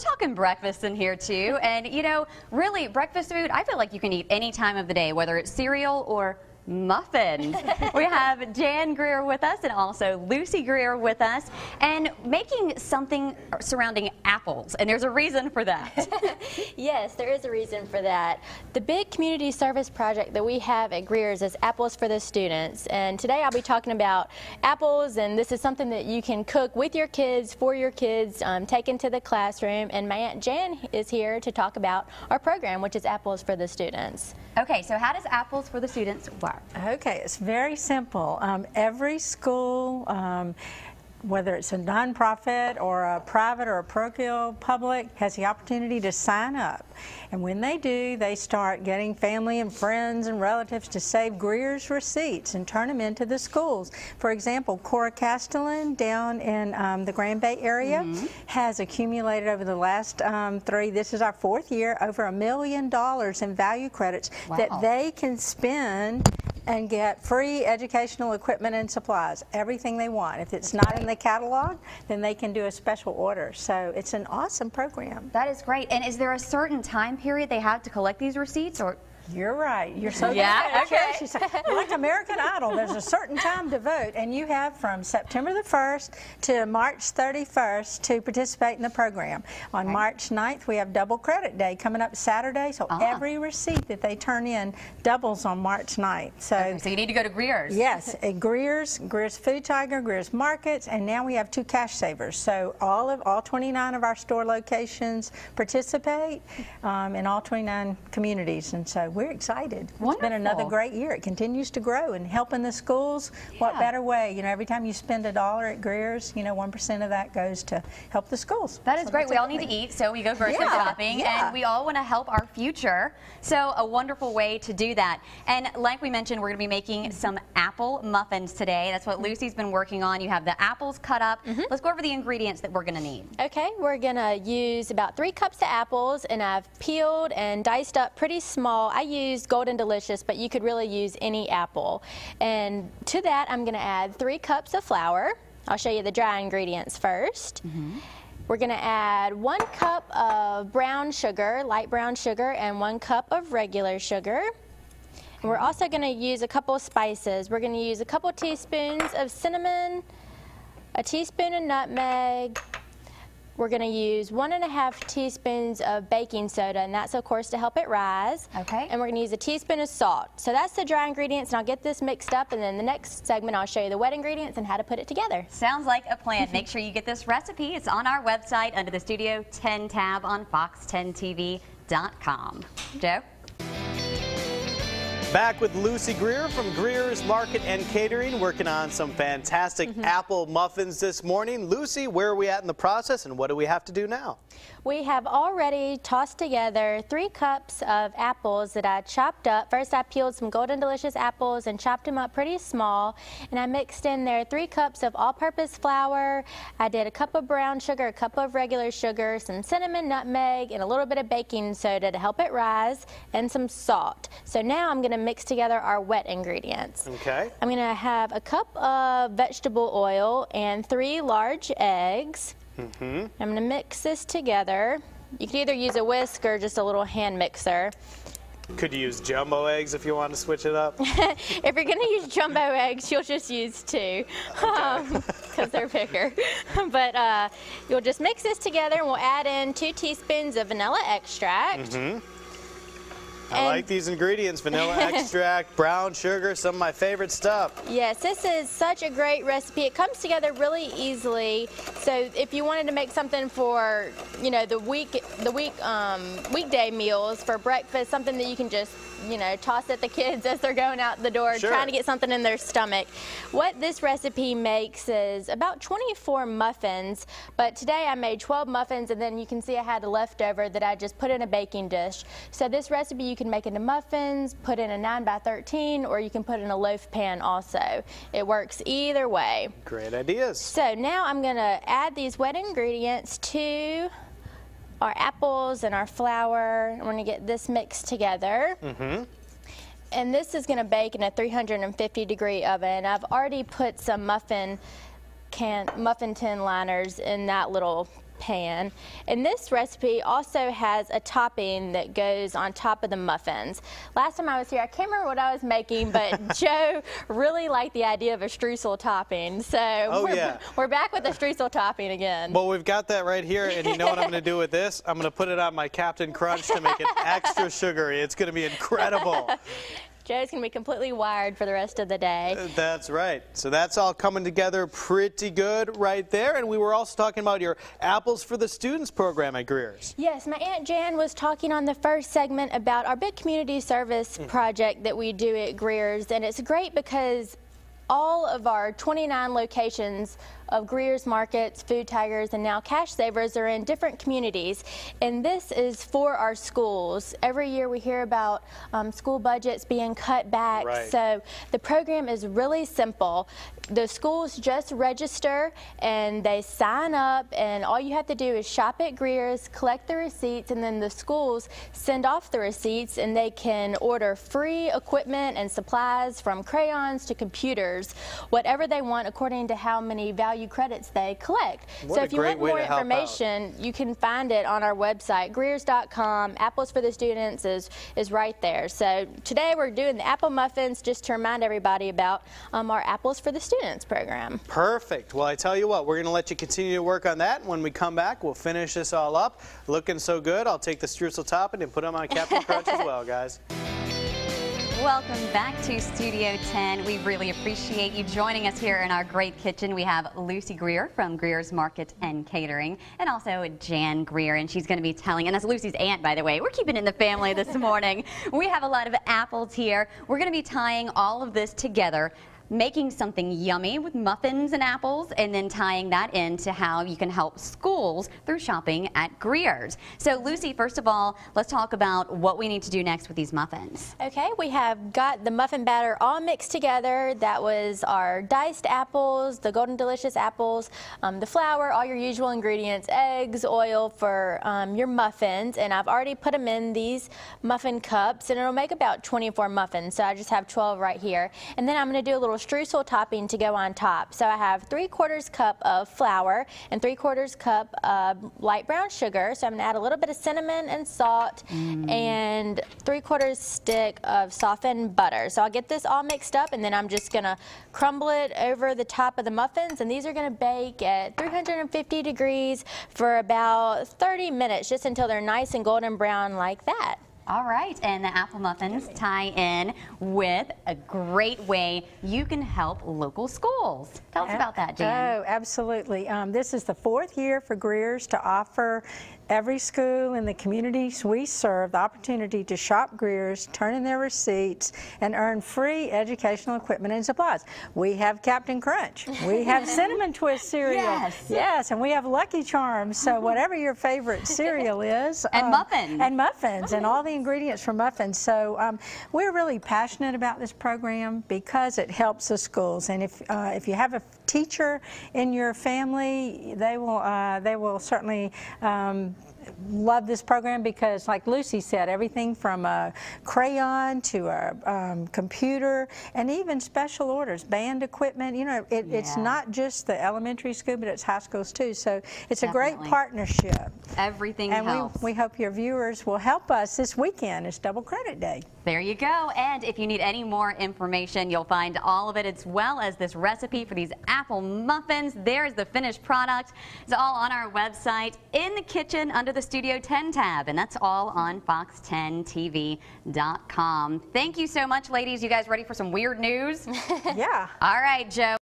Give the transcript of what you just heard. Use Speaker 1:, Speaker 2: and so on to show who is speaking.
Speaker 1: talking breakfast in here too, and you know, really breakfast food, I feel like you can eat any time of the day, whether it's cereal or muffins. We have Jan Greer with us and also Lucy Greer with us, and making something surrounding apples, and there's a reason for that.
Speaker 2: Yes, there is a reason for that. The big community service project that we have at Greer's is Apples for the Students, and today I'll be talking about apples, and this is something that you can cook with your kids, for your kids, take into the classroom, and my Aunt Jan is here to talk about our program, which is Apples for the Students.
Speaker 1: Okay, so how does Apples for the Students work?
Speaker 3: Okay, it's very simple. Every school, whether it's a nonprofit or a private or a parochial public, has the opportunity to sign up. And when they do, they start getting family and friends and relatives to save Greer's receipts and turn them into the schools. For example, Cora Castellan down in the Grand Bay area has accumulated over the last this is our 4th year, over $1 million in value credits that they can spend and get free educational equipment and supplies, everything they want. If it's not in the catalog, then they can do a special order. So it's an awesome program.
Speaker 1: That is great. And is there a certain time period they have to collect these receipts, or?
Speaker 3: You're right. You're so
Speaker 1: yeah.
Speaker 3: good. Okay. She's like American Idol. There's a certain time to vote, and you have from September the 1st to March 31st to participate in the program. On March 9th, we have Double Credit Day coming up Saturday, so every receipt that they turn in doubles on March 9th. So,
Speaker 1: so you need to go to Greer's.
Speaker 3: Yes, at Greer's Food Tiger, Greer's Markets, and now we have 2 cash savers. So all 29 of our store locations participate in all 29 communities, and so we're excited. It's been another great year. It continues to grow and helping the schools. What better way? You know, every time you spend $1 at Greer's, you know, 1% of that goes to help the schools.
Speaker 1: That is great. We all need to eat, so we go grocery shopping, and we all want to help our future. So a wonderful way to do that. And like we mentioned, we're going to be making some apple muffins today. That's what Lucy's been working on. You have the apples cut up. Let's go over the ingredients that we're going to need.
Speaker 2: Okay, we're going to use about 3 cups of apples, and I've peeled and diced up pretty small. I used Golden Delicious, but you could really use any apple. And to that, I'm going to add 3 cups of flour. I'll show you the dry ingredients first. We're going to add 1 cup of brown sugar, light brown sugar, and 1 cup of regular sugar. And we're also going to use a couple of spices. We're going to use a couple teaspoons of cinnamon, a teaspoon of nutmeg. We're going to use 1½ teaspoons of baking soda, and that's of course to help it rise. Okay. And we're going to use a teaspoon of salt. So that's the dry ingredients, and I'll get this mixed up, and then the next segment I'll show you the wet ingredients and how to put it together.
Speaker 1: Sounds like a plan. Make sure you get this recipe. It's on our website under the Studio 10 tab on fox10tv.com. Joe?
Speaker 4: Back with Lucy Greer from Greer's Market and Catering, working on some fantastic apple muffins this morning. Lucy, where are we at in the process, and what do we have to do now?
Speaker 2: We have already tossed together 3 cups of apples that I chopped up. First, I peeled some Golden Delicious apples and chopped them up pretty small, and I mixed in there 3 cups of all-purpose flour. I did a cup of brown sugar, a cup of regular sugar, some cinnamon, nutmeg, and a little bit of baking soda to help it rise, and some salt. So now I'm going to mix together our wet ingredients.
Speaker 4: Okay.
Speaker 2: I'm going to have a cup of vegetable oil and 3 large eggs. I'm going to mix this together. You can either use a whisk or just a little hand mixer.
Speaker 4: Could you use jumbo eggs if you want to switch it up?
Speaker 2: If you're going to use jumbo eggs, you'll just use 2 because they're bigger. But you'll just mix this together, and we'll add in 2 teaspoons of vanilla extract.
Speaker 4: I like these ingredients: vanilla extract, brown sugar, some of my favorite stuff. Yes,
Speaker 2: this is such a great recipe. It comes together really easily. So if you wanted to make something for, you know, the weekday meals for breakfast, something that you can just, you know, toss at the kids as they're going out the door, trying to get something in their stomach. What this recipe makes is about 24 muffins, but today I made 12 muffins, and then you can see I had a leftover that I just put in a baking dish. So this recipe you can make into muffins, put in a 9×13, or you can put in a loaf pan also. It works either way.
Speaker 4: Great ideas.
Speaker 2: So now I'm going to add these wet ingredients to our apples and our flour. I'm going to get this mixed together. And this is going to bake in a 350-degree oven. I've already put some muffin tin liners in that little pan. And this recipe also has a topping that goes on top of the muffins. Last time I was here, I can't remember what I was making, but Joe really liked the idea of a streusel topping. So we're back with the streusel topping again.
Speaker 4: Well, we've got that right here, and you know what I'm going to do with this? I'm going to put it on my Captain Crunch to make it extra sugary. It's going to be incredible.
Speaker 2: Joe's going to be completely wired for the rest of the day.
Speaker 4: That's right. So that's all coming together pretty good right there. And we were also talking about your Apples for the Students program at Greer's.
Speaker 2: Yes, my Aunt Jan was talking on the first segment about our big community service project that we do at Greer's. And it's great because all of our 29 locations of Greer's Markets, Food Tigers, and now Cash Savers are in different communities, and this is for our schools. Every year we hear about school budgets being cut back, so the program is really simple. The schools just register and they sign up, and all you have to do is shop at Greer's, collect the receipts, and then the schools send off the receipts, and they can order free equipment and supplies from crayons to computers, whatever they want according to how many value credits they collect. So if you want more information, you can find it on our website, greers.com. Apples for the Students is right there. So today we're doing the apple muffins just to remind everybody about our Apples for the Students program.
Speaker 4: Perfect. Well, I tell you what, we're going to let you continue to work on that. When we come back, we'll finish this all up. Looking so good, I'll take the streusel topping and put them on Captain Crunch as well, guys.
Speaker 1: Welcome back to Studio 10. We really appreciate you joining us here in our great kitchen. We have Lucy Greer from Greer's Market and Catering, and also Jan Greer, and she's going to be telling, and that's Lucy's aunt, by the way. We're keeping it in the family this morning. We have a lot of apples here. We're going to be tying all of this together, making something yummy with muffins and apples, and then tying that into how you can help schools through shopping at Greer's. So Lucy, first of all, let's talk about what we need to do next with these muffins.
Speaker 2: Okay, we have got the muffin batter all mixed together. That was our diced apples, the Golden Delicious apples, the flour, all your usual ingredients, eggs, oil for your muffins, and I've already put them in these muffin cups, and it'll make about 24 muffins, so I just have 12 right here. And then I'm going to do a little streusel topping to go on top. So I have 3/4 cup of flour and 3/4 cup of light brown sugar. So I'm going to add a little bit of cinnamon and salt and 3/4 stick of softened butter. So I'll get this all mixed up, and then I'm just going to crumble it over the top of the muffins, and these are going to bake at 350 degrees for about 30 minutes, just until they're nice and golden brown like that.
Speaker 1: All right, and the apple muffins tie in with a great way you can help local schools. Tell us about that, Jan.
Speaker 3: Oh, absolutely. This is the 4th year for Greer's to offer every school in the communities we serve the opportunity to shop Greer's, turn in their receipts, and earn free educational equipment and supplies. We have Captain Crunch. We have Cinnamon Twist cereal. Yes, and we have Lucky Charms. So whatever your favorite cereal is.
Speaker 1: And muffins.
Speaker 3: And muffins, and all the ingredients for muffins. So we're really passionate about this program because it helps the schools. And if you have a teacher in your family, they will certainly love this program, because like Lucy said, everything from a crayon to a computer, and even special orders, band equipment, you know, it's not just the elementary school, but it's high schools too. So it's a great partnership.
Speaker 1: Everything helps.
Speaker 3: And we hope your viewers will help us this weekend. It's Double Credit Day.
Speaker 1: There you go. And if you need any more information, you'll find all of it, as well as this recipe for these apple muffins. There's the finished product. It's all on our website, in the kitchen under the Studio 10 tab, and that's all on fox10tv.com. Thank you so much, ladies. You guys ready for some weird news?
Speaker 3: Yeah.
Speaker 1: All right, Joe.